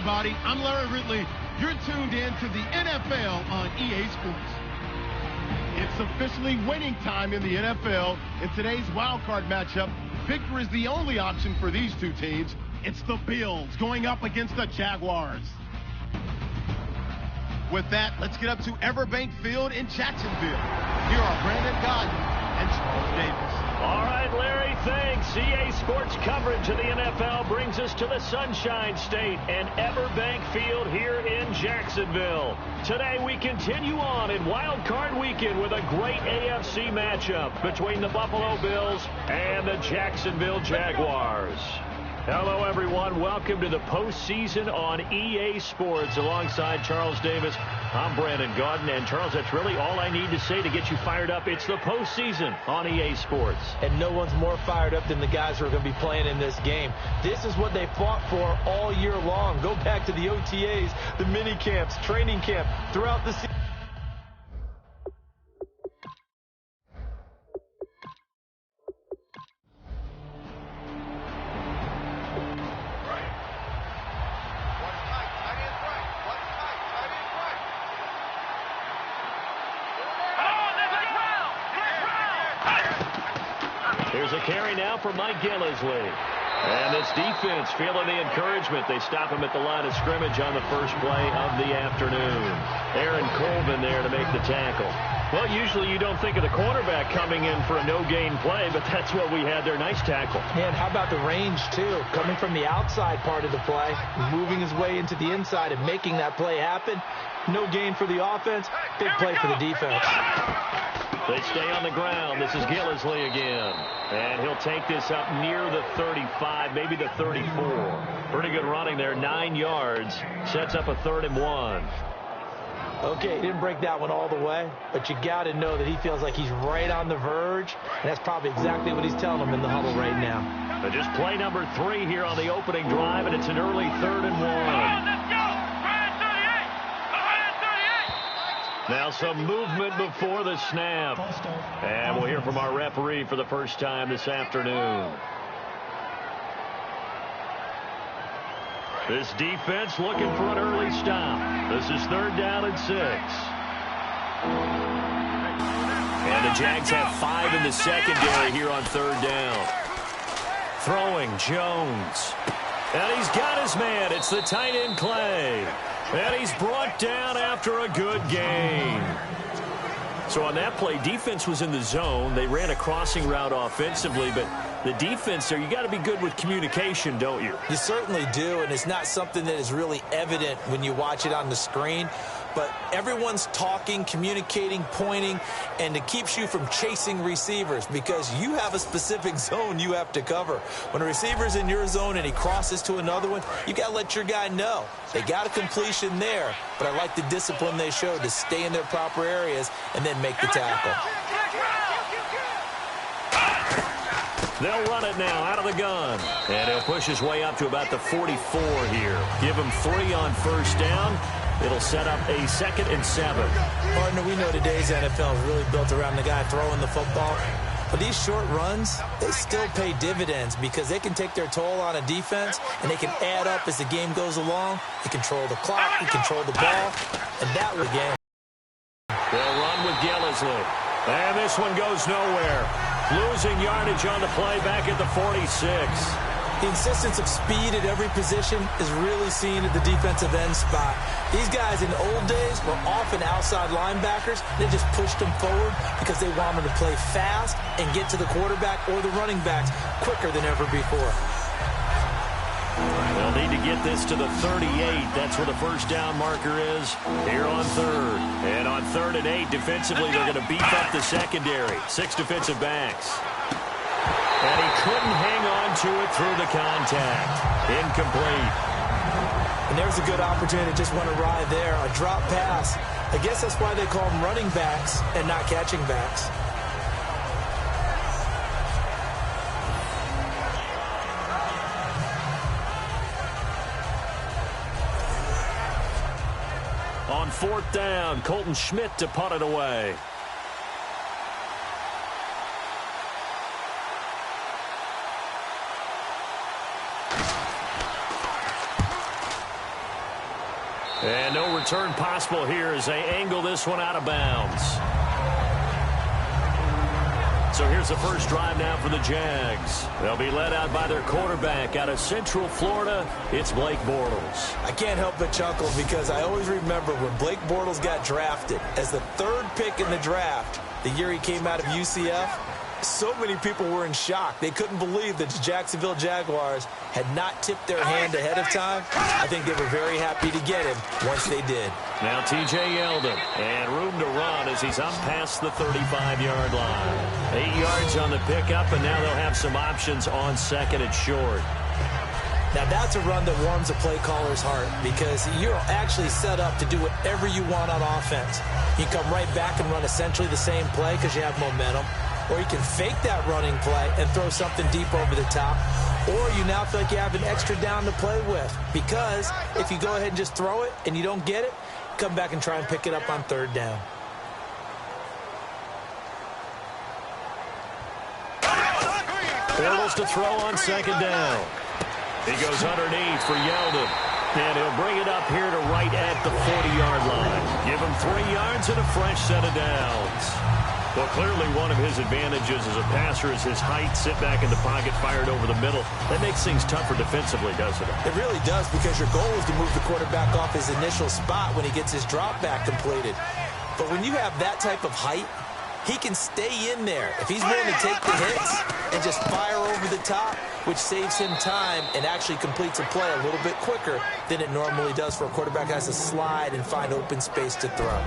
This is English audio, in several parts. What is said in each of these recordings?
everybody. I'm Larry Ridley. You're tuned in to the NFL on EA Sports. It's officially winning time in the NFL. In today's wildcard matchup, victory is the only option for these two teams. It's the Bills going up against the Jaguars. With that, let's get up to Everbank Field in Jacksonville. Here are Brandon Godden and Charles Davis. All right, Larry, thanks. EA Sports coverage of the NFL brings us to the Sunshine State and Everbank Field here in Jacksonville. Today we continue on in Wild Card Weekend with a great AFC matchup between the Buffalo Bills and the Jacksonville Jaguars. Hello, everyone. Welcome to the postseason on EA Sports. Alongside Charles Davis, I'm Brandon Godden. And, Charles, that's really all I need to say to get you fired up. It's the postseason on EA Sports. And no one's more fired up than the guys who are going to be playing in this game. This is what they fought for all year long. Go back to the OTAs, the mini camps, training camp, throughout the season. Here's a carry now for Mike Gillisley. And this defense feeling the encouragement. They stop him at the line of scrimmage on the first play of the afternoon. Aaron Colvin there to make the tackle. Well, usually you don't think of the cornerback coming in for a no-gain play, but that's what we had there. Nice tackle. And how about the range, too? Coming from the outside part of the play, moving his way into the inside and making that play happen. No gain for the offense, big play for the defense. They stay on the ground. This is Gillisley again. And he'll take this up near the 35, maybe the 34. Pretty good running there, 9 yards. Sets up a 3rd and 1. Okay, he didn't break that one all the way, but you got to know that he feels like he's right on the verge, and that's probably exactly what he's telling them in the huddle right now. But just play number 3 here on the opening drive, and it's an early 3rd and 1. Now some movement before the snap. And we'll hear from our referee for the first time this afternoon. This defense looking for an early stop. This is 3rd down and 6. And the Jags have 5 in the secondary here on 3rd down. Throwing Jones. And he's got his man. It's the tight end Clay. And he's brought down after a good gain. So on that play, defense was in the zone. They ran a crossing route offensively, but the defense there, you got to be good with communication, don't you? You certainly do, and it's not something that is really evident when you watch it on the screen. But everyone's talking, communicating, pointing, and it keeps you from chasing receivers because you have a specific zone you have to cover. When a receiver's in your zone and he crosses to another one, you got to let your guy know. They got a completion there, but I like the discipline they showed to stay in their proper areas and then make the tackle. They'll run it now out of the gun. And he'll push his way up to about the 44 here. Give him 3 on 1st down. It'll set up a 2nd and 7. Partner, we know today's NFL is really built around the guy throwing the football. But these short runs, they still pay dividends because they can take their toll on a defense and they can add up as the game goes along. They control the clock, they control the ball, and that was the game. They'll run with Gillisley. And this one goes nowhere. Losing yardage on the play back at the 46. The insistence of speed at every position is really seen at the defensive end spot. These guys in the old days were often outside linebackers. They just pushed them forward because they wanted to play fast and get to the quarterback or the running backs quicker than ever before. They'll need to get this to the 38. That's where the 1st down marker is here on 3rd. And on 3rd and 8, defensively, they're going to beef up the secondary. 6 defensive backs. And he couldn't hang on to it through the contact. Incomplete. And there's a good opportunity. Just want to ride there. A drop pass. I guess that's why they call them running backs and not catching backs. On 4th down, Colton Schmidt to punt it away. And no return possible here as they angle this one out of bounds. So here's the first drive now for the Jags. They'll be led out by their quarterback out of Central Florida. It's Blake Bortles. I can't help but chuckle because I always remember when Blake Bortles got drafted as the 3rd pick in the draft, the year he came out of UCF. So many people were in shock. They couldn't believe that the Jacksonville Jaguars had not tipped their hand ahead of time. I think they were very happy to get him once they did. Now T.J. Yeldon, and room to run as he's up past the 35-yard line. 8 yards on the pickup, and now they'll have some options on second and short. Now that's a run that warms a play caller's heart because you're actually set up to do whatever you want on offense. You come right back and run essentially the same play because you have momentum. Or you can fake that running play and throw something deep over the top. Or you now feel like you have an extra down to play with. Because if you go ahead and just throw it and you don't get it, come back and try and pick it up on 3rd down. Bortles to throw on 2nd down. He goes underneath for Yeldon. And he'll bring it up here to right at the 40-yard line. Give him 3 yards and a fresh set of downs. Well, clearly one of his advantages as a passer is his height. Sit back in the pocket, fired over the middle. That makes things tougher defensively, doesn't it? It really does because your goal is to move the quarterback off his initial spot when he gets his drop back completed. But when you have that type of height, he can stay in there. If he's willing to take the hits and just fire over the top, which saves him time and actually completes a play a little bit quicker than it normally does for a quarterback who has to slide and find open space to throw.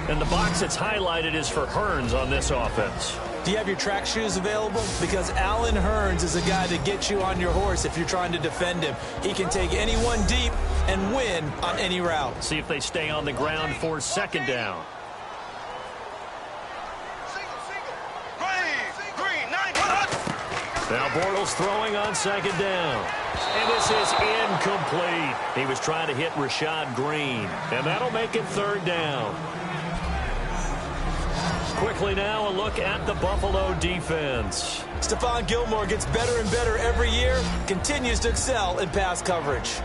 And the box that's highlighted is for Hearns on this offense. Do you have your track shoes available? Because Allen Hearns is a guy that gets you on your horse if you're trying to defend him. He can take anyone deep and win on any route. See if they stay on the ground for 2nd down. Now Bortles throwing on 2nd down. And this is incomplete. He was trying to hit Rashad Green. And that'll make it 3rd down. Quickly now, a look at the Buffalo defense. Stephon Gilmore gets better and better every year, continues to excel in pass coverage.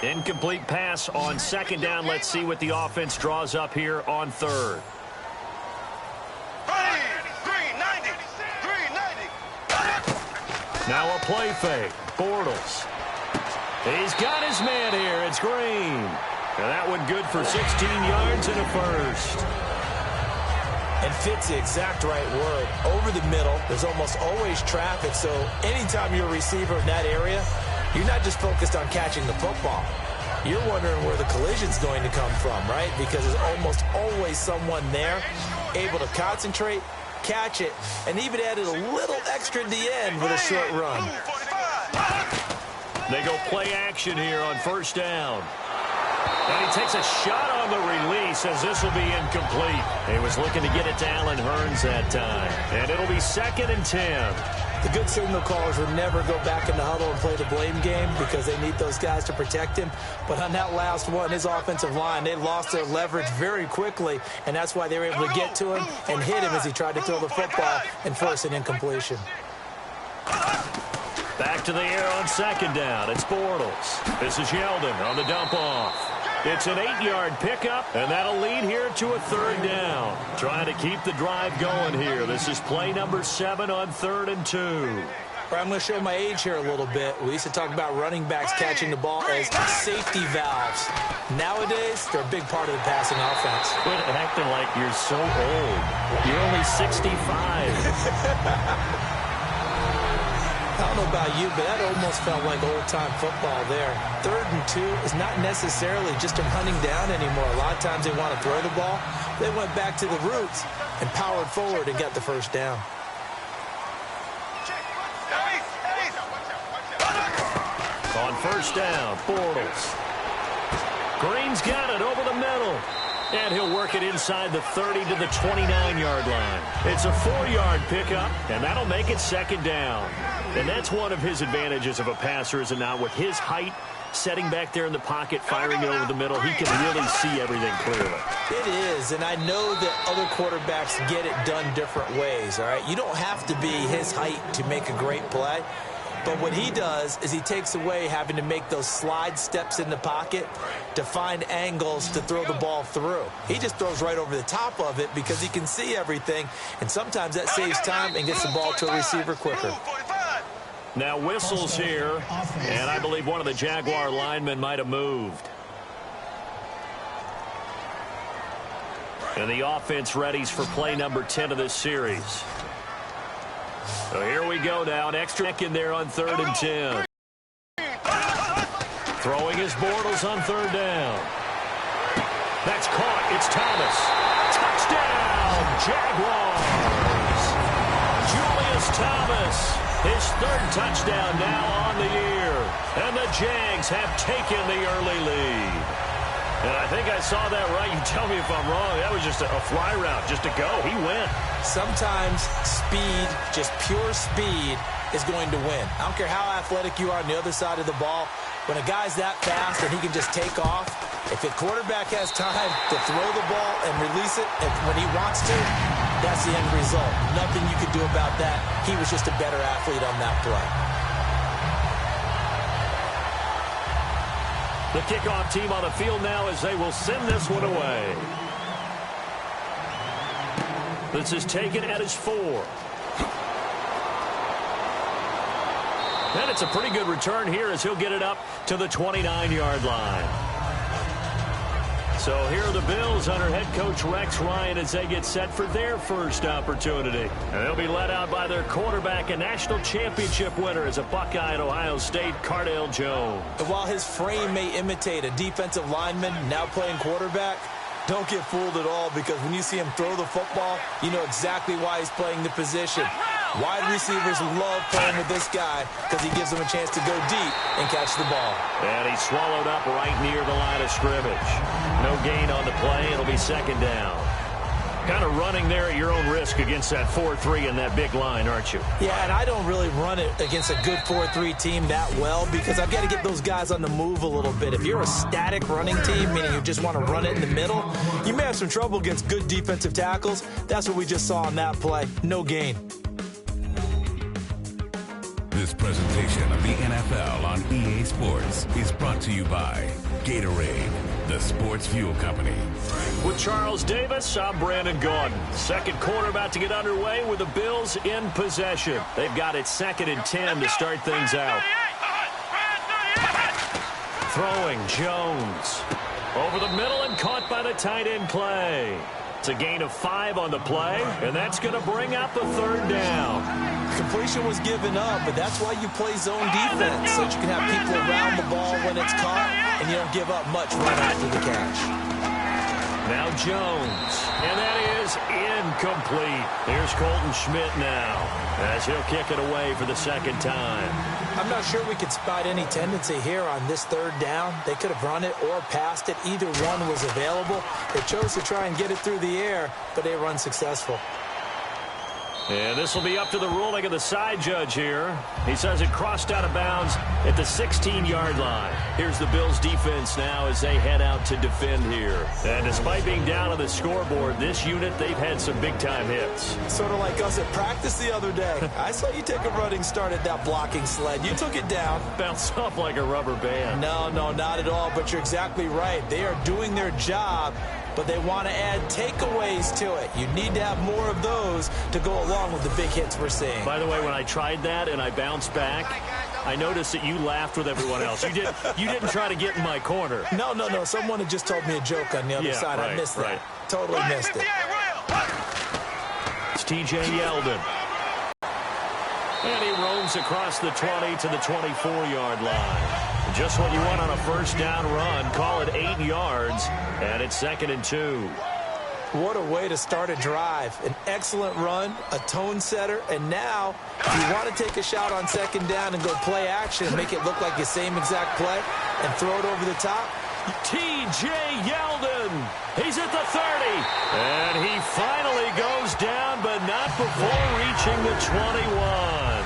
Incomplete pass on 2nd down. Let's see what the offense draws up here on 3rd. Now a play fake. Bortles. He's got his man here. It's Green. And that one good for 16 yards and a first. And fits the exact right word. Over the middle, there's almost always traffic. So anytime you're a receiver in that area, you're not just focused on catching the football. You're wondering where the collision's going to come from, right? Because there's almost always someone there able to concentrate, catch it, and even added a little extra at the end with a short run. They go play action here on 1st down. And he takes a shot on the release as this will be incomplete. He was looking to get it to Allen Hearns that time. And it'll be 2nd and 10. The good signal callers would never go back in the huddle and play the blame game because they need those guys to protect him. But on that last one, his offensive line, they lost their leverage very quickly, and that's why they were able to get to him and hit him as he tried to throw the football and force an incompletion. Back to the air on 2nd down. It's Bortles. This is Yeldon on the dump off. It's an 8-yard pickup, and that'll lead here to a 3rd down. Trying to keep the drive going here. This is play number 7 on 3rd and 2. I'm going to show my age here a little bit. We used to talk about running backs catching the ball as safety valves. Nowadays, they're a big part of the passing offense. Quit acting like you're so old. You're only 65. I don't know about you, but that almost felt like old-time football there. 3rd and 2 is not necessarily just them hunting down anymore. A lot of times they want to throw the ball. They went back to the roots and powered forward and got the 1st down. On 1st down, Bortles. Green's got it over the middle. And he'll work it inside the 30 to the 29-yard line. It's a 4-yard pickup, and that'll make it 2nd down. And that's one of his advantages of a passer, is it not? With his height, setting back there in the pocket, firing it over the middle. He can really see everything clearly. It is, and I know that other quarterbacks get it done different ways, all right? You don't have to be his height to make a great play. But what he does is he takes away having to make those slide steps in the pocket to find angles to throw the ball through. He just throws right over the top of it because he can see everything, and sometimes that saves time and gets the ball to a receiver quicker. Now whistles here, and I believe one of the Jaguar linemen might have moved. And the offense readies for play number 10 of this series. So here we go now, an extra in there on 3rd and 10. Throwing his Bortles on 3rd down. That's caught. It's Thomas. Touchdown, Jaguars. Julius Thomas, his 3rd touchdown now on the year. And the Jags have taken the early lead. And I think I saw that right. You tell me if I'm wrong. That was just a fly route, just to go. He went. Sometimes speed, just pure speed, is going to win. I don't care how athletic you are on the other side of the ball. When a guy's that fast and he can just take off, if the quarterback has time to throw the ball and release it when he wants to, that's the end result. Nothing you could do about that. He was just a better athlete on that play. The kickoff team on the field now as they will send this one away. This is taken at his 4. And it's a pretty good return here as he'll get it up to the 29-yard line. So here are the Bills under head coach Rex Ryan as they get set for their first opportunity. And they'll be led out by their quarterback, a national championship winner as a Buckeye at Ohio State, Cardale Jones. And while his frame may imitate a defensive lineman now playing quarterback, don't get fooled at all, because when you see him throw the football, you know exactly why he's playing the position. Wide receivers love playing with this guy because he gives them a chance to go deep and catch the ball. And he's swallowed up right near the line of scrimmage. No gain on the play. It'll be 2nd down. Kind of running there at your own risk against that 4-3 and that big line, aren't you? Yeah, and I don't really run it against a good 4-3 team that well because I've got to get those guys on the move a little bit. If you're a static running team, meaning you just want to run it in the middle, you may have some trouble against good defensive tackles. That's what we just saw on that play. No gain. This presentation of the NFL on EA Sports is brought to you by Gatorade, the sports fuel company. With Charles Davis, I'm Brandon Gordon. Second quarter about to get underway with the Bills in possession. They've got it 2nd and 10 to start things out. Throwing Jones. Over the middle and caught by the tight end Clay. It's a gain of 5 on the play, and that's going to bring up a 3rd down. Completion was given up, but that's why you play zone defense, so that you can have people around the ball when it's caught, and you don't give up much right after the catch. Now Jones, and that is incomplete. Here's Colton Schmidt now, as he'll kick it away for the 2nd time. I'm not sure we could spot any tendency here on this 3rd down. They could have run it or passed it. Either one was available. They chose to try and get it through the air, but they were unsuccessful. And this will be up to the ruling of the side judge here. He says it crossed out of bounds at the 16-yard line. Here's the Bills defense now as they head out to defend here. And despite being down on the scoreboard, this unit, they've had some big-time hits. Sort of like us at practice the other day. I saw you take a running start at that blocking sled. You took it down. Bounced off like a rubber band. No, not at all, but you're exactly right. They are doing their job, but they want to add takeaways to it. You need to have more of those to go along with the big hits we're seeing. By the way, when I tried that and I bounced back, I noticed that you laughed with everyone else. You didn't try to get in my corner. No. Someone had just told me a joke on the other side. Right, I missed that. Totally missed it. It's T.J. Yeldon. And he roams across the 20 to the 24-yard line. Just what you want on a 1st down run. Call it 8 yards, and it's 2nd and 2. What a way to start a drive. An excellent run, a tone setter, and now if you want to take a shot on 2nd down and go play action and make it look like the same exact play and throw it over the top, T.J. Yeldon, he's at the 30, and he finally goes down, but not before reaching the 21.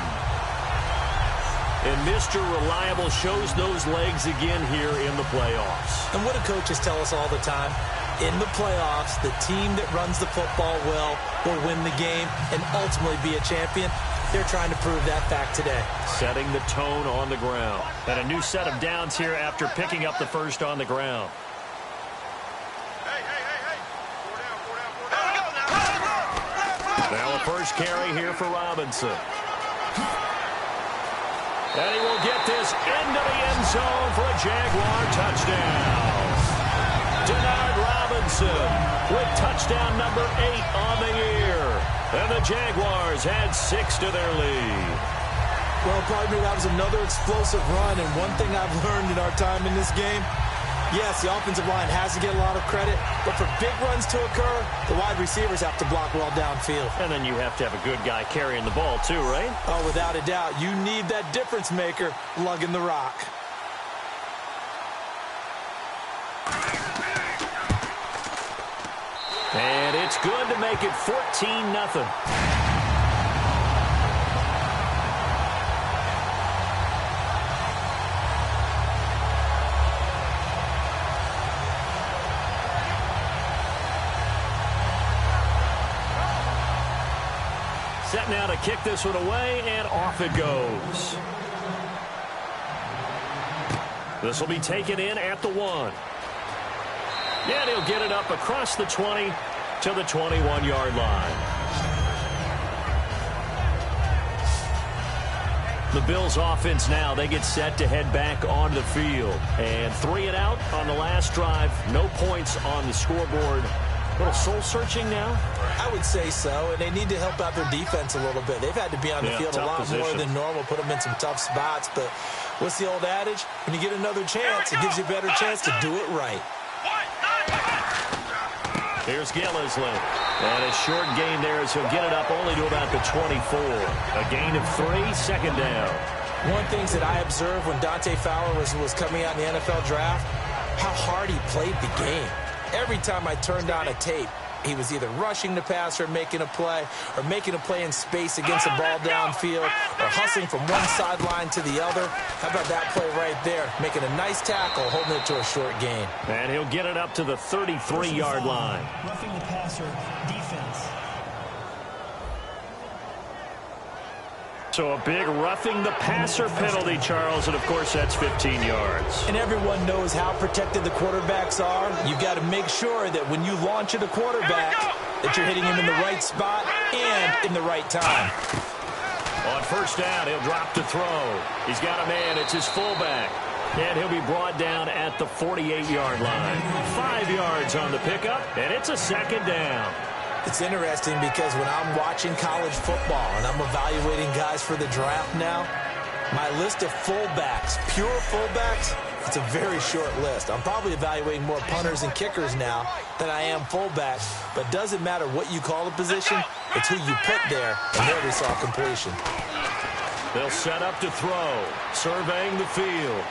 And Mr. Reliable shows those legs again here in the playoffs. And what do coaches tell us all the time? In the playoffs, the team that runs the football well will win the game and ultimately be a champion. They're trying to prove that fact today. Setting the tone on the ground. And a new set of downs here after picking up the first on the ground. Now a first carry here for Robinson. And he will get this into the end zone for a Jaguar touchdown. Denard Robinson with touchdown number 8 on the year. And the Jaguars add 6 to their lead. Well, pardon me, that was another explosive run. And one thing I've learned in our time in this game, yes, the offensive line has to get a lot of credit, but for big runs to occur, the wide receivers have to block well downfield. And then you have to have a good guy carrying the ball too, right? Oh, without a doubt. You need that difference maker lugging the rock. And it's good to make it 14-0. Set now to kick this one away, and off it goes. This will be taken in at the 1. And he'll get it up across the 20 to the 21-yard line. The Bills offense now, they get set to head back on the field. And 3 and out on the last drive. No points on the scoreboard. A little soul-searching now? I would say so, and they need to help out their defense a little bit. They've had to be on the field a lot more than normal, put them in some tough spots. But what's the old adage? When you get another chance, it gives you a better chance to do it right. Here's Gillisley. And a short gain there as he'll get it up only to about the 24. A gain of 3, second down. One thing that I observed when Dante Fowler was coming out in the NFL draft, how hard he played the game. Every time I turned on a tape, he was either rushing the passer, making a play, or making a play in space against a ball downfield, or hustling from one sideline to the other. How about that play right there? Making a nice tackle, holding it to a short gain. And he'll get it up to the 33-yard line. Roughing the passer, defense. So a big roughing the passer penalty, Charles, and of course that's 15 yards. And everyone knows how protected the quarterbacks are. You've got to make sure that when you launch at a quarterback, that you're hitting him in the right spot and in the right time. On first down, he'll drop to throw. He's got a man, it's his fullback. And he'll be brought down at the 48-yard line. 5 yards on the pickup, and it's a second down. It's interesting because when I'm watching college football and I'm evaluating guys for the draft now, my list of fullbacks, pure fullbacks, it's a very short list. I'm probably evaluating more punters and kickers now than I am fullbacks, but it doesn't matter what you call the position, it's who you put there, and there we saw completion. They'll set up to throw, surveying the field.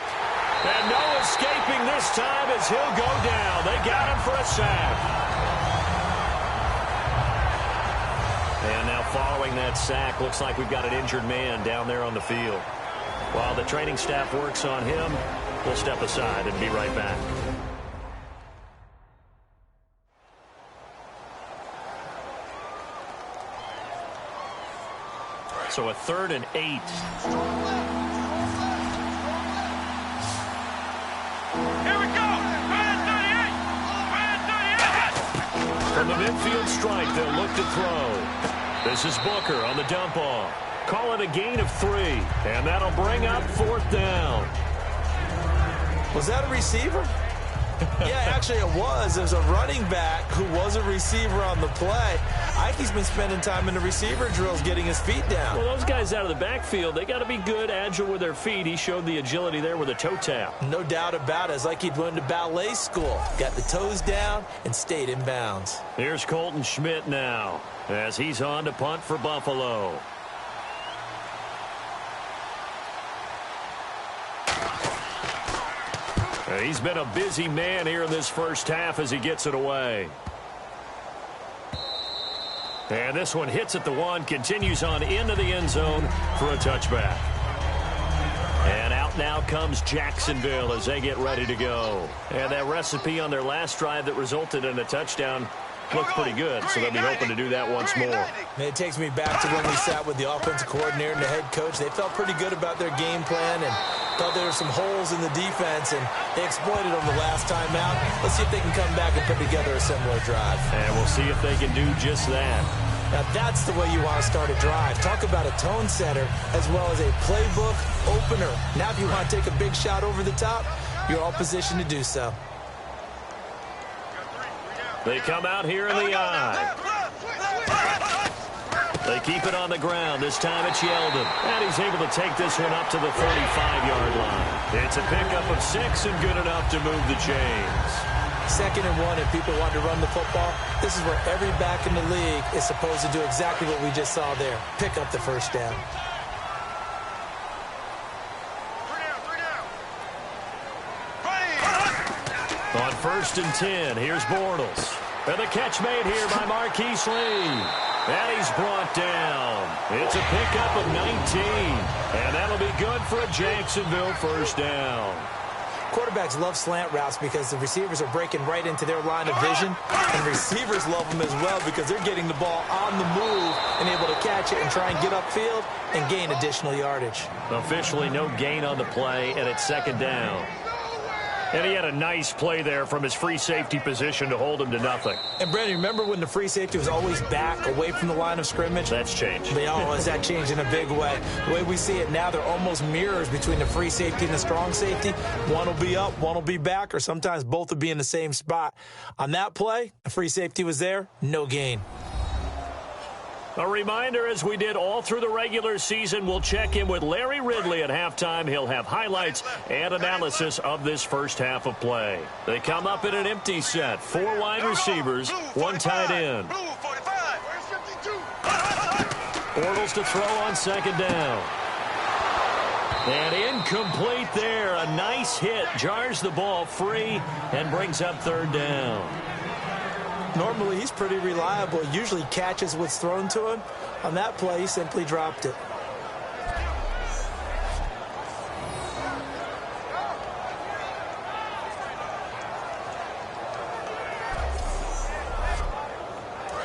And no escaping this time as he'll go down. They got him for a sack. And now following that sack, looks like we've got an injured man down there on the field. While the training staff works on him, we'll step aside and be right back. So a 3rd and 8. Here we go! From the midfield strike, they'll look to throw. This is Booker on the dump off. Call it a gain of 3, and that'll bring up 4th down. Was that a receiver? Yeah, actually it was. It was a running back who was a receiver on the play. Ike's been spending time in the receiver drills getting his feet down. Well, those guys out of the backfield, they got to be good, agile with their feet. He showed the agility there with a toe tap. No doubt about it. It's like he'd went to ballet school. Got the toes down and stayed in bounds. Here's Colton Schmidt now as he's on to punt for Buffalo. He's been a busy man here in this first half as he gets it away. And this one hits at the 1, continues on into the end zone for a touchback. now comes Jacksonville as they get ready to go. And that recipe on their last drive that resulted in a touchdown looked pretty good, so they'll be hoping to do that once more. It takes me back to when we sat with the offensive coordinator and the head coach. They felt pretty good about their game plan and thought there were some holes in the defense, and they exploited them the last time out. Let's see if they can come back and put together a similar drive. And we'll see if they can do just that. Now, that's the way you want to start a drive. Talk about a tone setter as well as a playbook opener. Now, if you want to take a big shot over the top, you're all positioned to do so. They come out here in the eye. They keep it on the ground. This time it's Yeldon. And he's able to take this one up to the 35-yard line. It's a pickup of 6 and good enough to move the chains. 2nd and 1, if people want to run the football, this is where every back in the league is supposed to do exactly what we just saw there. Pick up the first down. On 1st and 10, here's Bortles. And the catch made here by Marquise Lee. And he's brought down. It's a pickup of 19. And that'll be good for a Jacksonville first down. Quarterbacks love slant routes because the receivers are breaking right into their line of vision. And receivers love them as well because they're getting the ball on the move and able to catch it and try and get upfield and gain additional yardage. Officially no gain on the play, and it's 2nd down. And he had a nice play there from his free safety position to hold him to nothing. And, Brandon, remember when the free safety was always back away from the line of scrimmage? That's changed. They always that changed in a big way. The way we see it now, they're almost mirrors between the free safety and the strong safety. One will be up, one will be back, or sometimes both will be in the same spot. On that play, the free safety was there, no gain. A reminder, as we did all through the regular season, we'll check in with Larry Ridley at halftime. He'll have highlights and analysis of this first half of play. They come up in an empty set. 4 wide receivers, 1 tight end. Bortles to throw on 2nd down. And incomplete there. A nice hit. Jars the ball free and brings up 3rd down. Normally, he's pretty reliable. He usually catches what's thrown to him. On that play, he simply dropped it.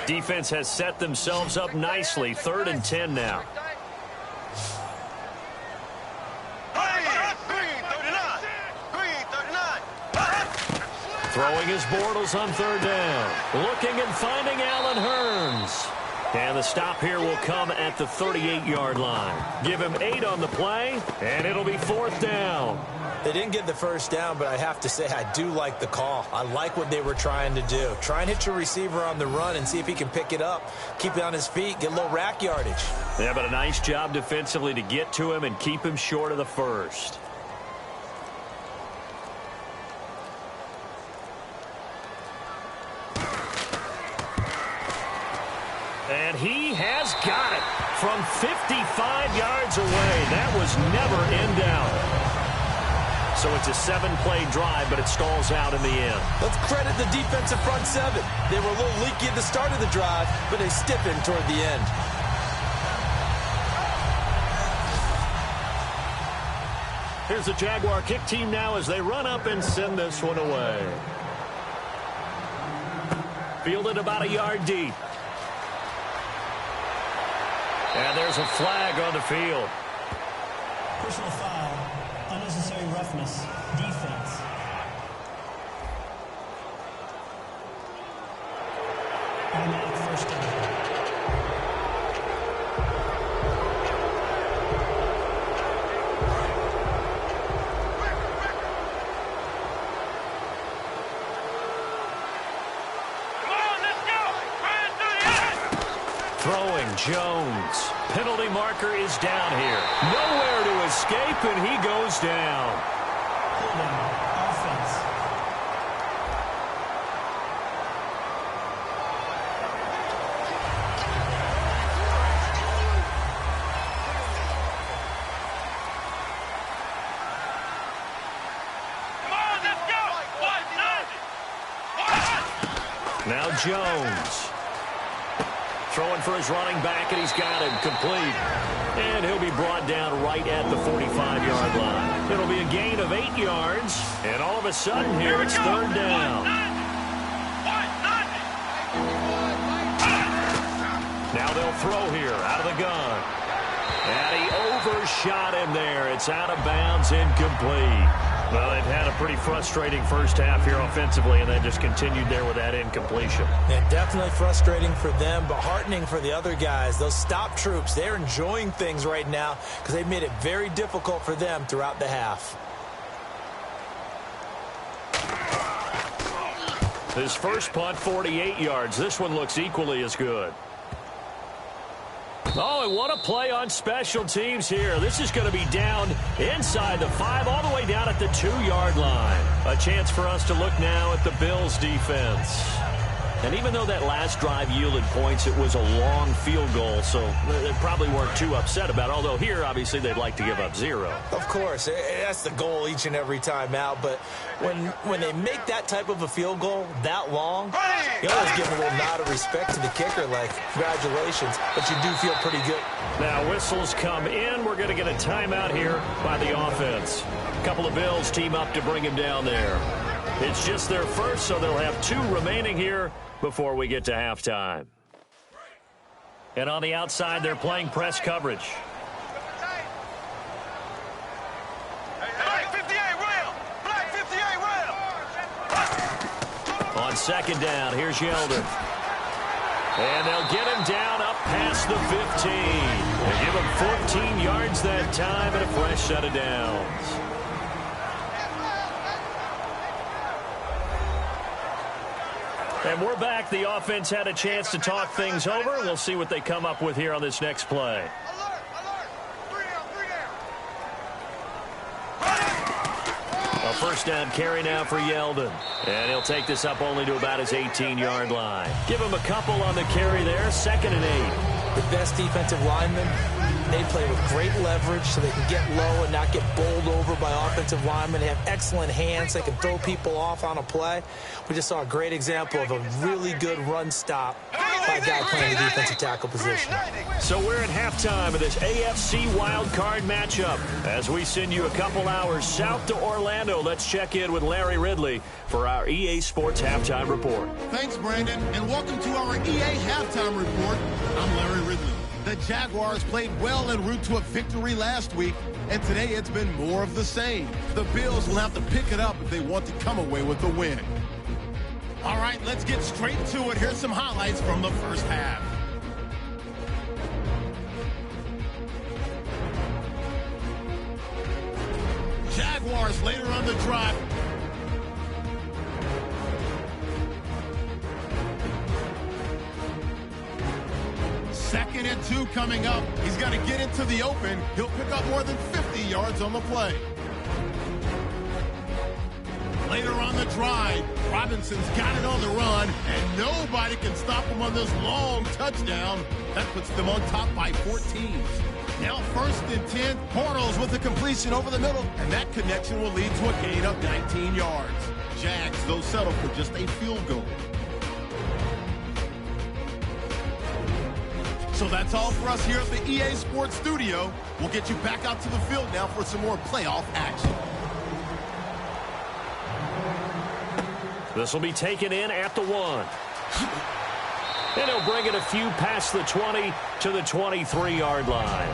Defense has set themselves up nicely. 3rd and 10 now. Throwing his Bortles on 3rd down. Looking and finding Allen Hurns. And the stop here will come at the 38-yard line. Give him 8 on the play, and it'll be 4th down. They didn't get the first down, but I have to say I do like the call. I like what they were trying to do. Try and hit your receiver on the run and see if he can pick it up. Keep it on his feet, get a little rack yardage. Yeah, but a nice job defensively to get to him and keep him short of the first. And he has got it from 55 yards away. That was never in doubt. So it's a 7-play drive, but it stalls out in the end. Let's credit the defensive front 7. They were a little leaky at the start of the drive, but they stiffened toward the end. Here's the Jaguar kick team now as they run up and send this one away. Fielded about a yard deep. And there's a flag on the field. Personal foul, unnecessary roughness, defense. Automatic first down. Throwing Jones. Penalty marker is down here. Nowhere to escape, and he goes down. Holding, offense. Now Jones. Throwing for his running back, and he's got him complete. And he'll be brought down right at the 45-yard line. It'll be a gain of 8 yards. And all of a sudden here, it's third down. Now they'll throw here out of the gun. And he overshot him there. It's out of bounds, incomplete. Well, they've had a pretty frustrating first half here offensively, and then just continued there with that incompletion. Yeah, definitely frustrating for them, but heartening for the other guys. Those stop troops, they're enjoying things right now because they've made it very difficult for them throughout the half. His first punt, 48 yards. This one looks equally as good. Oh, and what a play on special teams here. This is going to be down inside the 5, all the way down at the 2-yard line. A chance for us to look now at the Bills' defense. And even though that last drive yielded points, it was a long field goal, so they probably weren't too upset about it. Although here, obviously, they'd like to give up 0. Of course, that's the goal each and every time out. But when they make that type of a field goal that long, you always give a little nod of respect to the kicker, like, congratulations. But you do feel pretty good. Now, whistles come in. We're going to get a timeout here by the offense. A couple of Bills team up to bring him down there. It's just their first, so they'll have 2 remaining here before we get to halftime. And on the outside, they're playing press coverage. Black 58 rail! Black 58 rail! On second down, here's Yeldon. And they'll get him down up past the 15. They give him 14 yards that time and a fresh set of downs. And we're back. The offense had a chance to talk things over. We'll see what they come up with here on this next play. A first down carry now for Yeldon. And he'll take this up only to about his 18-yard line. Give him a couple on the carry there. 2nd and 8. The best defensive linemen, they play with great leverage so they can get low and not get bowled over by offensive linemen. They have excellent hands. They can throw people off on a play. We just saw a great example of a really good run stop by a guy playing the defensive tackle position. So we're at halftime of this AFC Wildcard matchup. As we send you a couple hours south to Orlando, let's check in with Larry Ridley for our EA Sports Halftime Report. Thanks, Brandon, and welcome to our EA Halftime Report. I'm Larry Ridley. The Jaguars played well en route to a victory last week, and today it's been more of the same. The Bills will have to pick it up if they want to come away with the win. All right, let's get straight to it. Here's some highlights from the first half. Jaguars later on the drive. Second and 2 coming up. He's got to get into the open. He'll pick up more than 50 yards on the play. Later on the drive, Robinson's got it on the run, and nobody can stop him on this long touchdown. That puts them on top by 14. Now 1st and 10, Bortles with the completion over the middle, and that connection will lead to a gain of 19 yards. Jags, they'll settle for just a field goal. So that's all for us here at the EA Sports Studio. We'll get you back out to the field now for some more playoff action. This will be taken in at the 1. And he'll bring it a few past the 20 to the 23-yard line.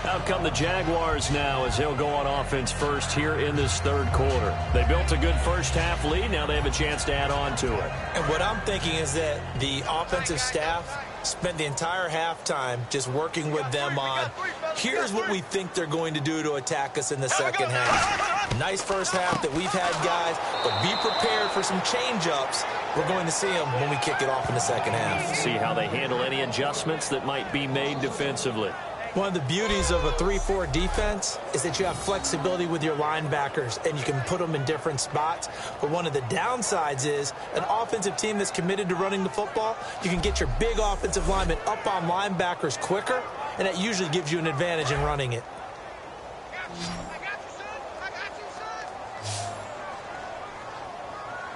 Out come the Jaguars now as he'll go on offense first here in this third quarter. They built a good first half lead. Now they have a chance to add on to it. And what I'm thinking is that the offensive staff spent the entire halftime just working with them on, here's what we think they're going to do to attack us in the second half. Nice first half that we've had, guys, but be prepared for some change-ups. We're going to see them when we kick it off in the second half. See how they handle any adjustments that might be made defensively. One of the beauties of a 3-4 defense is that you have flexibility with your linebackers and you can put them in different spots. But one of the downsides is an offensive team that's committed to running the football, you can get your big offensive linemen up on linebackers quicker, and that usually gives you an advantage in running it.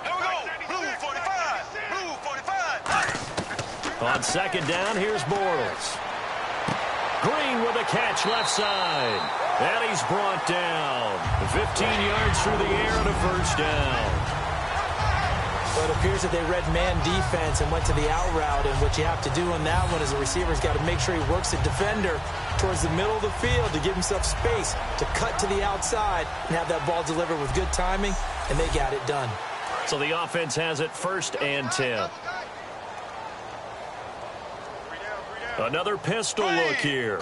Here we go. Blue 45. On second down, here's Bortles. Green with a catch left side. And he's brought down. 15 yards through the air and a first down. Well, it appears that they read man defense and went to the out route. And what you have to do on that one is the receiver's got to make sure he works the defender towards the middle of the field to give himself space to cut to the outside and have that ball delivered with good timing, and they got it done. So the offense has it 1st and 10. Another pistol look here.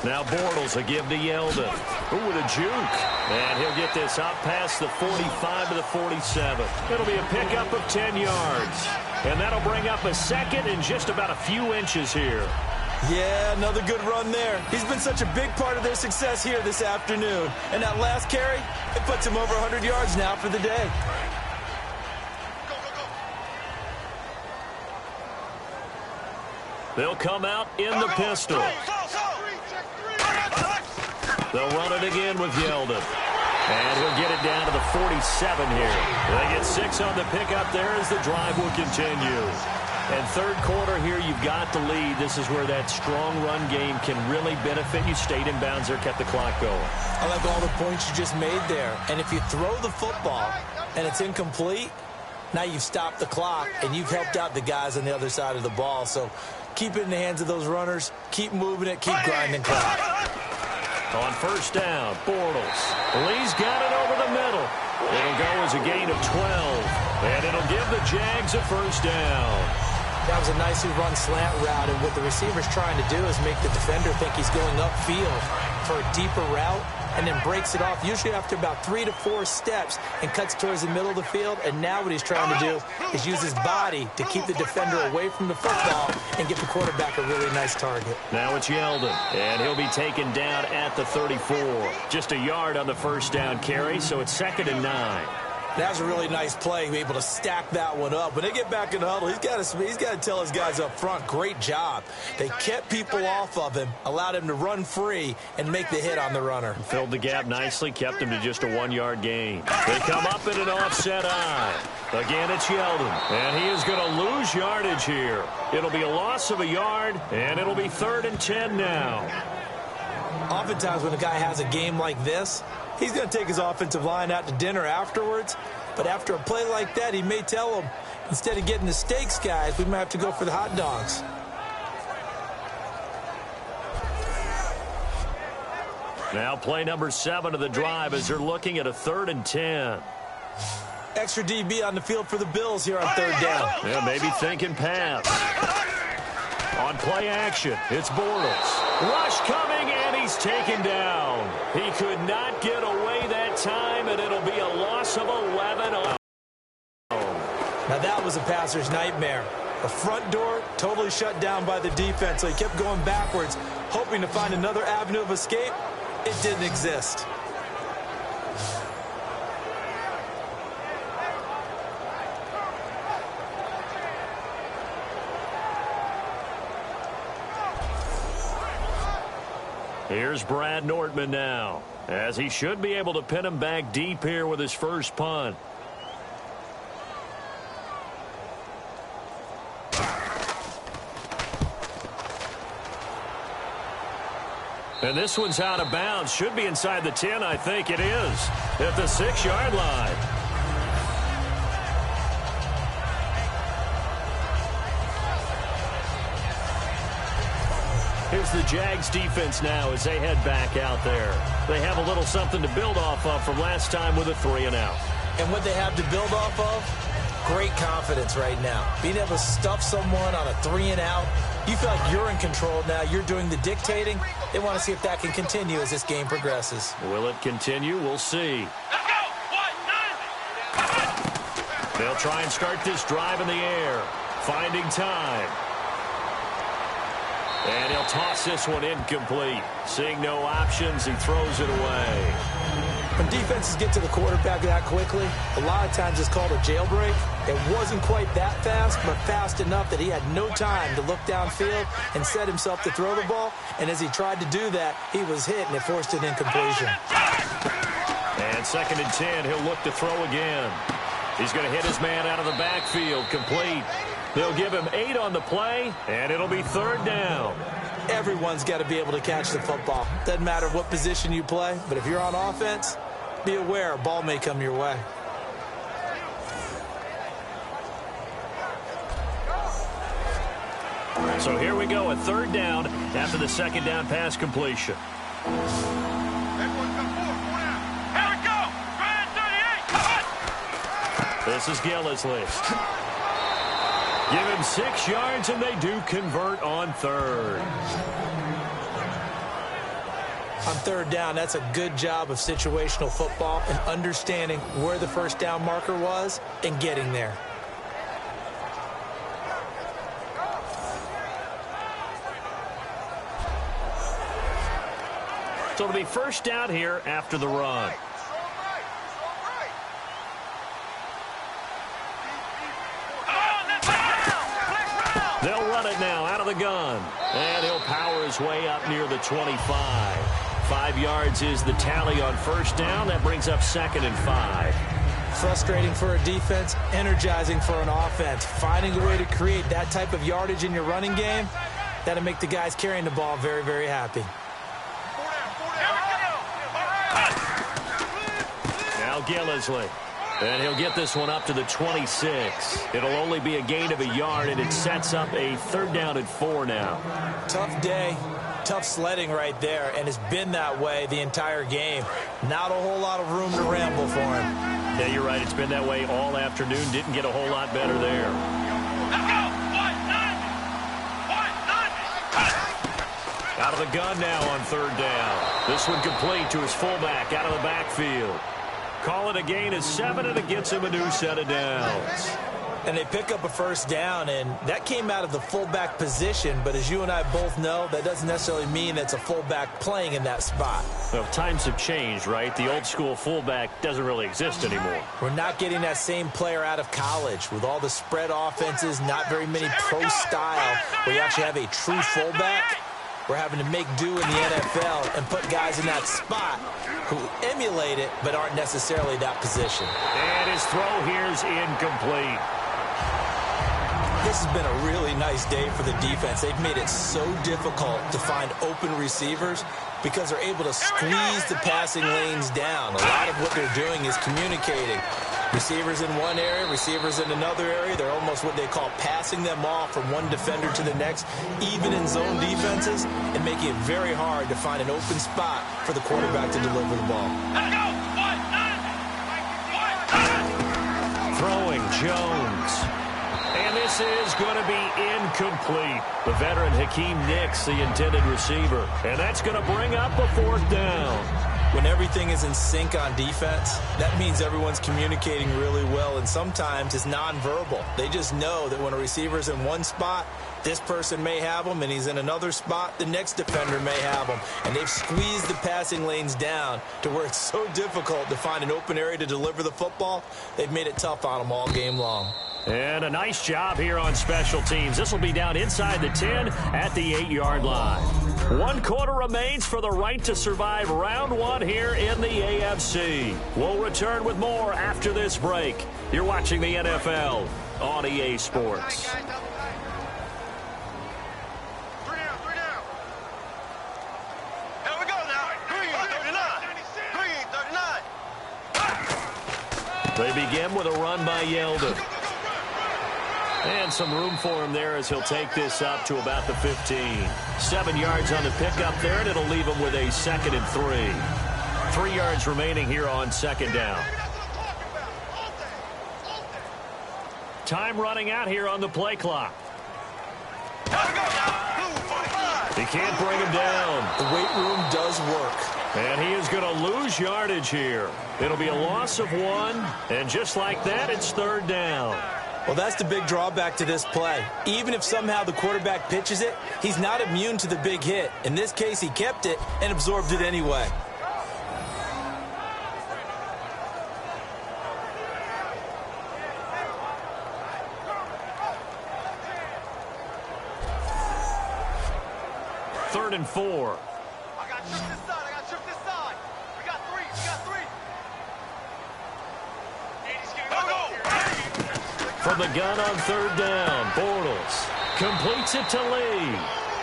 Now Bortles a give to Yeldon. Ooh, with a juke. And he'll get this out past the 45 to the 47. It'll be a pickup of 10 yards. And that'll bring up a second and just about a few inches here. Yeah, another good run there. He's been such a big part of their success here this afternoon. And that last carry, it puts him over 100 yards now for the day. They'll come out in the pistol. They'll run it again with Yeldon. And he'll get it down to the 47 here. They get 6 on the pickup there as the drive will continue. And third quarter here, you've got the lead. This is where that strong run game can really benefit you. Stayed in bounds there, kept the clock going. I like all the points you just made there. And if you throw the football and it's incomplete, now you've stopped the clock and you've helped out the guys on the other side of the ball. So keep it in the hands of those runners. Keep moving it. Keep grinding clock. On first down, Bortles. Lee's got it over the middle. It'll go as a gain of 12. And it'll give the Jags a first down. That was a nicely run slant route, and what the receiver's trying to do is make the defender think he's going upfield for a deeper route, and then breaks it off, usually after about 3 to 4 steps, and cuts towards the middle of the field. And now what he's trying to do is use his body to keep the defender away from the football and get the quarterback a really nice target. Now it's Yeldon, and he'll be taken down at the 34. Just a yard on the first down carry, so it's 2nd and 9. That was a really nice play, be able to stack that one up. When they get back in the huddle, he's got to tell his guys up front, great job. They kept people off of him, allowed him to run free, and make the hit on the runner. Filled the gap nicely, kept him to just a 1-yard gain. They come up in an offset eye. Again, it's Yeldon, and he is going to lose yardage here. It'll be a loss of a yard, and it'll be 3rd and 10 now. Oftentimes when a guy has a game like this, he's going to take his offensive line out to dinner afterwards. But after a play like that, he may tell them, instead of getting the steaks, guys, we might have to go for the hot dogs. Now play number 7 of the drive as they're looking at a 3rd and 10. Extra DB on the field for the Bills here on 3rd down. Yeah, maybe thinking pass. On play action, it's Bortles. Rush coming, and he's taken down. He could not get away that time, and it'll be a loss of 11. Now that was a passer's nightmare. The front door totally shut down by the defense, so he kept going backwards, hoping to find another avenue of escape. It didn't exist. Here's Brad Nortman now, as he should be able to pin him back deep here with his first punt. And this one's out of bounds. Should be inside the 10, I think it is, at the 6-yard line. Here's the Jags defense now as they head back out there. They have a little something to build off of from last time with a 3-and-out. And what they have to build off of, great confidence right now. Being able to stuff someone on a 3-and-out, you feel like you're in control now. You're doing the dictating. They want to see if that can continue as this game progresses. Will it continue? We'll see. They'll try and start this drive in the air, finding time. And he'll toss this one incomplete. Seeing no options, he throws it away. When defenses get to the quarterback that quickly, a lot of times it's called a jailbreak. It wasn't quite that fast, but fast enough that he had no time to look downfield and set himself to throw the ball. And as he tried to do that, he was hit, and it forced an incompletion. And 2nd and 10, he'll look to throw again. He's going to hit his man out of the backfield, complete. They'll give him 8 on the play, and it'll be 3rd down. Everyone's got to be able to catch the football. Doesn't matter what position you play, but if you're on offense, be aware a ball may come your way. So here we go, a 3rd down after the 2nd down pass completion. This is Gillisley. Give him 6 yards, and they do convert on 3rd. On 3rd down, that's a good job of situational football and understanding where the 1st down marker was and getting there. So it'll be 1st down here after the run. They'll run it now out of the gun. And he'll power his way up near the 25. 5 yards is the tally on 1st down. That brings up 2nd and 5. Frustrating for a defense, energizing for an offense. Finding a way to create that type of yardage in your running game, that'll make the guys carrying the ball very, very happy. Now Gillisley. And he'll get this one up to the 26. It'll only be a gain of a yard, and it sets up a 3rd down and 4 now. Tough day, tough sledding right there, and it's been that way the entire game. Not a whole lot of room to ramble for him. Yeah, you're right. It's been that way all afternoon. Didn't get a whole lot better there. Out of the gun now on 3rd down. This one complete to his fullback out of the backfield. Call it a gain of 7, and it gets him a new set of downs. And they pick up a 1st down, and that came out of the fullback position. But as you and I both know, that doesn't necessarily mean it's a fullback playing in that spot. Well, times have changed, right? The old school fullback doesn't really exist anymore. We're not getting that same player out of college with all the spread offenses, not very many pro style, where you actually have a true fullback. We're having to make do in the NFL and put guys in that spot who emulate it but aren't necessarily that position. And his throw here's incomplete. This has been a really nice day for the defense. They've made it so difficult to find open receivers because they're able to squeeze the passing lanes down. A lot of what they're doing is communicating. Receivers in one area, receivers in another area. They're almost what they call passing them off from one defender to the next, even in zone defenses, and making it very hard to find an open spot for the quarterback to deliver the ball. Throwing Jones. And this is going to be incomplete. The veteran Hakeem Nicks, the intended receiver. And that's going to bring up a 4th down. When everything is in sync on defense, that means everyone's communicating really well, and sometimes it's nonverbal. They just know that when a receiver's in one spot, this person may have him, and he's in another spot, the next defender may have him. And they've squeezed the passing lanes down to where it's so difficult to find an open area to deliver the football. They've made it tough on them all game long. And a nice job here on special teams. This will be down inside the 10 at the 8-yard line. 1 quarter remains for the right to survive round 1 here in the AFC. We'll return with more after this break. You're watching the NFL on EA Sports. They begin with a run by Yeldon. And some room for him there as he'll take this up to about the 15. 7 yards on the pickup there, and it'll leave him with a 2nd and 3. 3 yards remaining here on 2nd down. Time running out here on the play clock. He can't bring him down. The weight room does work. And he is going to lose yardage here. It'll be a loss of 1, and just like that, it's 3rd down. Well, that's the big drawback to this play. Even if somehow the quarterback pitches it, he's not immune to the big hit. In this case, he kept it and absorbed it anyway. Third and 4. I got tripped this side. I got tripped this side. We got 3. We got 3. Go, go. From the gun on third down, Bortles completes it to Lee.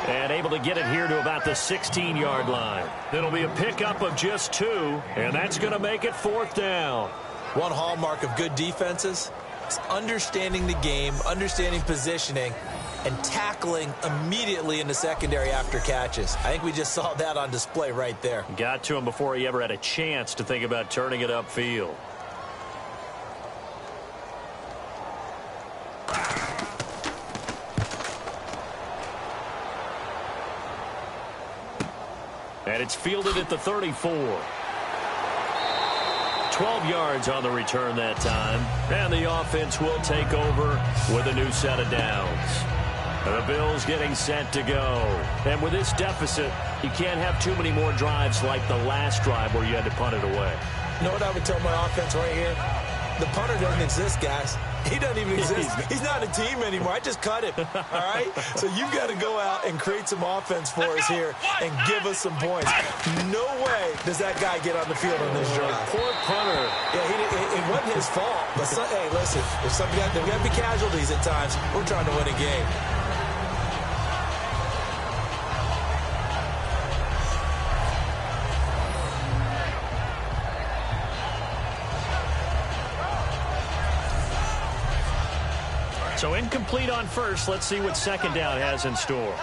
And able to get it here to about the 16-yard line. It'll be a pickup of just 2, and that's going to make it 4th down. One hallmark of good defenses is understanding the game, understanding positioning, and tackling immediately in the secondary after catches. I think we just saw that on display right there. Got to him before he ever had a chance to think about turning it upfield. And it's fielded at the 34. 12 yards on the return that time. And the offense will take over with a new set of downs. The Bills getting set to go. And with this deficit, you can't have too many more drives like the last drive where you had to punt it away. You know what I would tell my offense right here? The punter doesn't exist, guys. He doesn't even exist. He's not a team anymore. I just cut him. All right? So you've got to go out and create some offense for us here and give us some points. No way does that guy get on the field on this drive. Poor punter. Yeah, it wasn't his fault. But hey, listen, if there got to be casualties at times, we're trying to win a game. So incomplete on first. Let's see what second down has in store.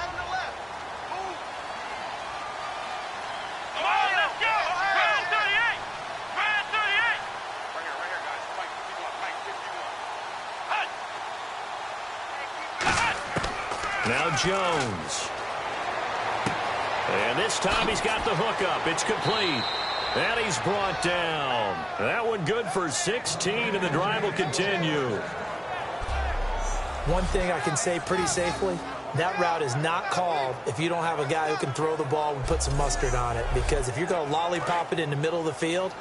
Now Jones. And this time he's got the hook up. It's complete. And he's brought down. That one good for 16, and the drive will continue. One thing I can say pretty safely, that route is not called if you don't have a guy who can throw the ball and put some mustard on it. Because if you're going to lollipop it in the middle of the field,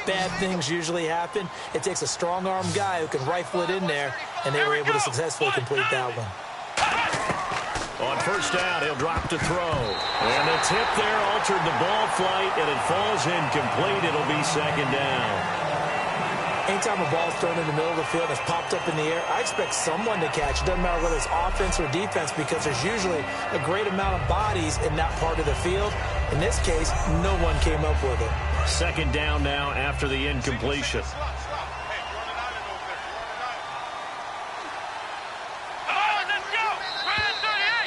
bad things usually happen. It takes a strong-arm guy who can rifle it in there, and they were able to successfully complete that one. On first down, he'll drop to throw. And the tip there altered the ball flight, and it falls incomplete. It'll be second down. Anytime a ball's thrown in the middle of the field and it's popped up in the air, I expect someone to catch. It doesn't matter whether it's offense or defense because there's usually a great amount of bodies in that part of the field. In this case, no one came up with it. Second down now after the incompletion.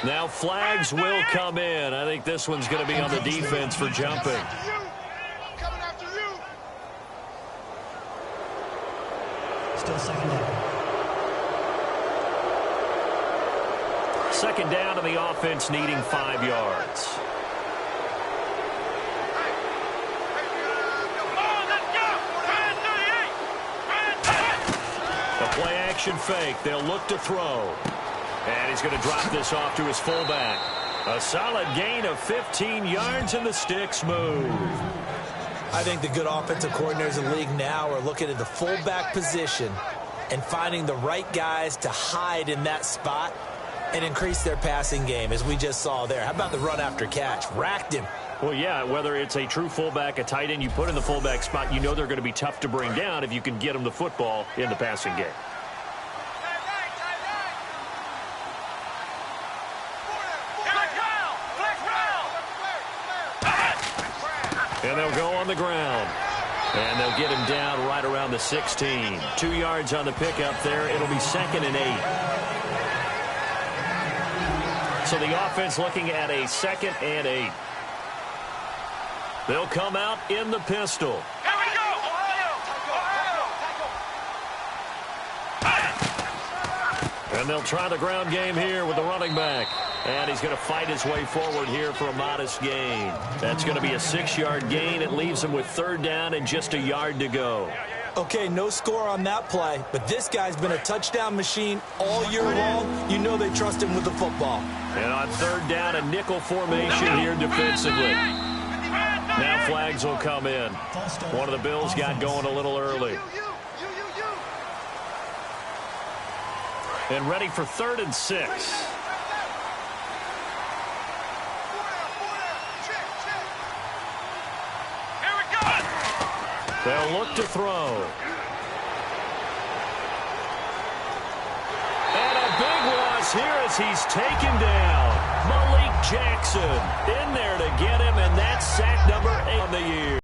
Now flags will come in. I think this one's going to be on the defense for jumping. Still second down. Second down and the offense needing 5 yards. A play action fake. They'll look to throw. And he's going to drop this off to his fullback. A solid gain of 15 yards and the sticks move. I think the good offensive coordinators in the league now are looking at the fullback position and finding the right guys to hide in that spot and increase their passing game, as we just saw there. How about the run after catch? Racked him. Well, yeah, whether it's a true fullback, a tight end you put in the fullback spot, you know they're going to be tough to bring down if you can get them the football in the passing game. And they'll go on the ground. And they'll get him down right around the 16. 2 yards on the pickup there. It'll be 2nd and 8. So the offense looking at a 2nd and 8. They'll come out in the pistol. Here we go! And they'll try the ground game here with the running back. And he's going to fight his way forward here for a modest gain. That's going to be a 6-yard gain. It leaves him with 3rd down and just a yard to go. Okay, no score on that play, but this guy's been a touchdown machine all year long. You know they trust him with the football. And on 3rd down, a nickel formation here defensively. Now flags will come in. One of the Bills got going a little early. And ready for 3rd and 6. They'll look to throw. loss here as he's taken down. Malik Jackson in there to get him, and that's sack number 8 on the year.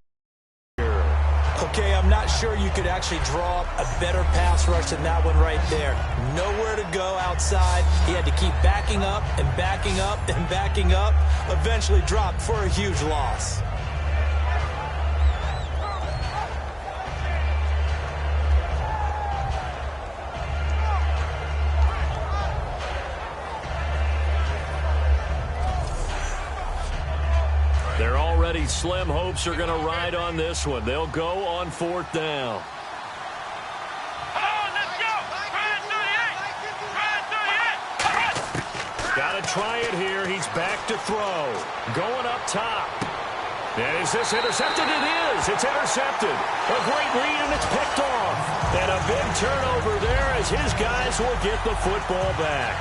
Okay, I'm not sure you could actually draw up a better pass rush than that one right there. Nowhere to go outside. He had to keep backing up and backing up and backing up. Eventually dropped for a huge loss. Their already slim hopes are going to ride on this one. They'll go on 4th down. Got to try it here. He's back to throw. Going up top. And is this intercepted? It is. It's intercepted. A great read, and it's picked off. And a big turnover there as his guys will get the football back.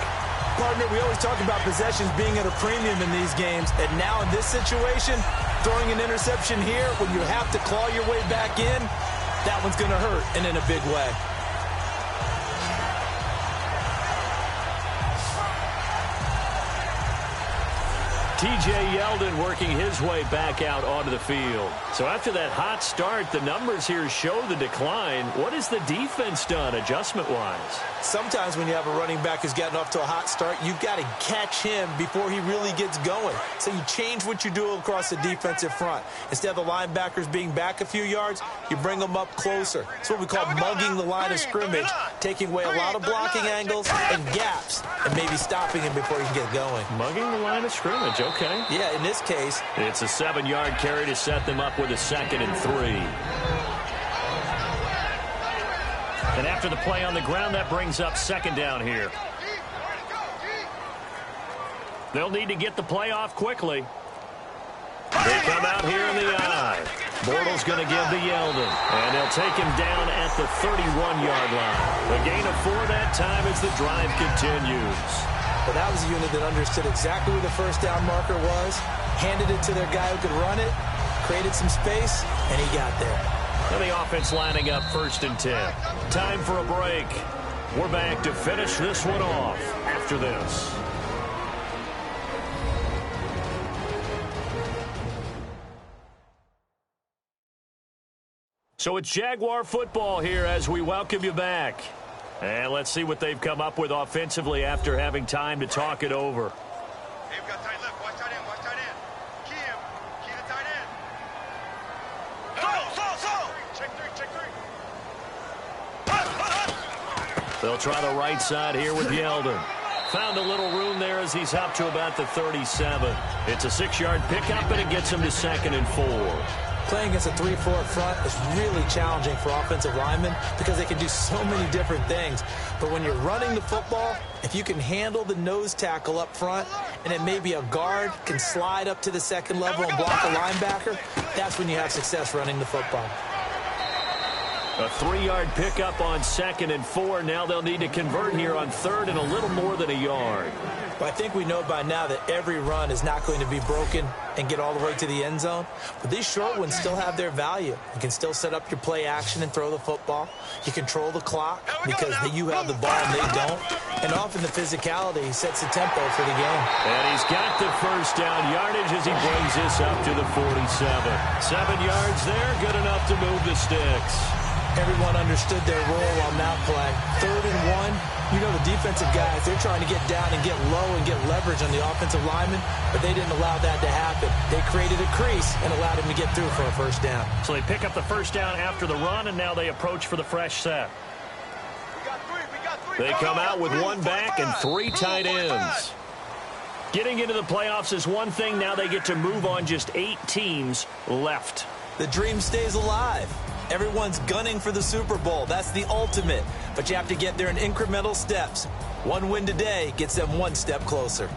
Partner, we always talk about possessions being at a premium in these games, and now in this situation, throwing an interception here when you have to claw your way back in, that one's going to hurt, and in a big way. T.J. Yeldon working his way back out onto the field. So after that hot start, the numbers here show the decline. What has the defense done adjustment-wise? Sometimes when you have a running back who's gotten off to a hot start, you've got to catch him before he really gets going. So you change what you do across the defensive front. Instead of the linebackers being back a few yards, you bring them up closer. It's what we call mugging the line of scrimmage, taking away a lot of blocking angles and gaps, and maybe stopping him before he can get going. Mugging the line of scrimmage, okay. Yeah, in this case, it's a 7-yard carry to set them up with a 2nd and 3. And after the play on the ground, that brings up 2nd down here. They'll need to get the play off quickly. They come out here in the eye. Bortles going to give to Yeldon. And they'll take him down at the 31-yard line. A gain of 4 that time as the drive continues. But that was a unit that understood exactly where the first down marker was, handed it to their guy who could run it, created some space, and he got there. And the offense lining up 1st and 10. Time for a break. We're back to finish this one off after this. So it's Jaguar football here as we welcome you back. And let's see what they've come up with offensively after having time to talk it over. Hey, we got tight left. Watch tight end. Watch tight end. Key him. Key the tight end. So. Check 3. They'll try the right side here with Yeldon. Found a little room there as he's up to about the 37. It's a 6-yard pickup, and it gets him to 2nd and 4. Playing against a 3-4 front is really challenging for offensive linemen because they can do so many different things. But when you're running the football, if you can handle the nose tackle up front, and then maybe a guard can slide up to the 2nd level and block a linebacker, that's when you have success running the football. A 3-yard pickup on 2nd and 4. Now they'll need to convert here on 3rd and a little more than a yard. But I think we know by now that every run is not going to be broken and get all the way to the end zone. But these short ones still have their value. You can still set up your play action and throw the football. You control the clock because you have the ball and they don't. And often the physicality sets the tempo for the game. And he's got the first down yardage as he brings this up to the 47. 7 yards there, good enough to move the sticks. Everyone understood their role on that play. 3rd and 1. You know the defensive guys, they're trying to get down and get low and get leverage on the offensive lineman, but they didn't allow that to happen. They created a crease and allowed him to get through for a first down. So they pick up the first down after the run, and now they approach for the fresh set. They come out with 1 back and 3 tight ends. Getting into the playoffs is one thing. Now they get to move on. Just 8 teams left. The dream stays alive. Everyone's gunning for the Super Bowl. That's the ultimate. But you have to get there in incremental steps. One win today gets them 1 step closer.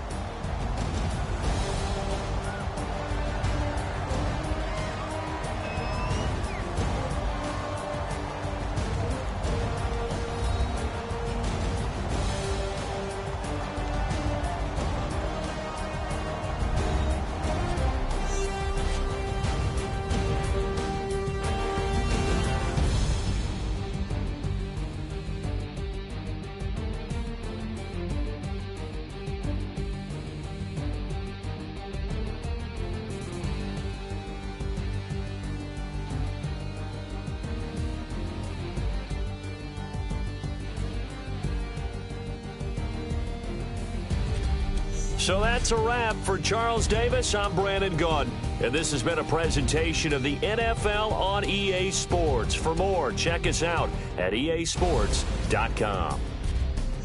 So that's a wrap. For Charles Davis, I'm Brandon Gaudin. And this has been a presentation of the NFL on EA Sports. For more, check us out at easports.com.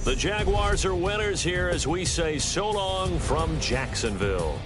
The Jaguars are winners here as we say so long from Jacksonville.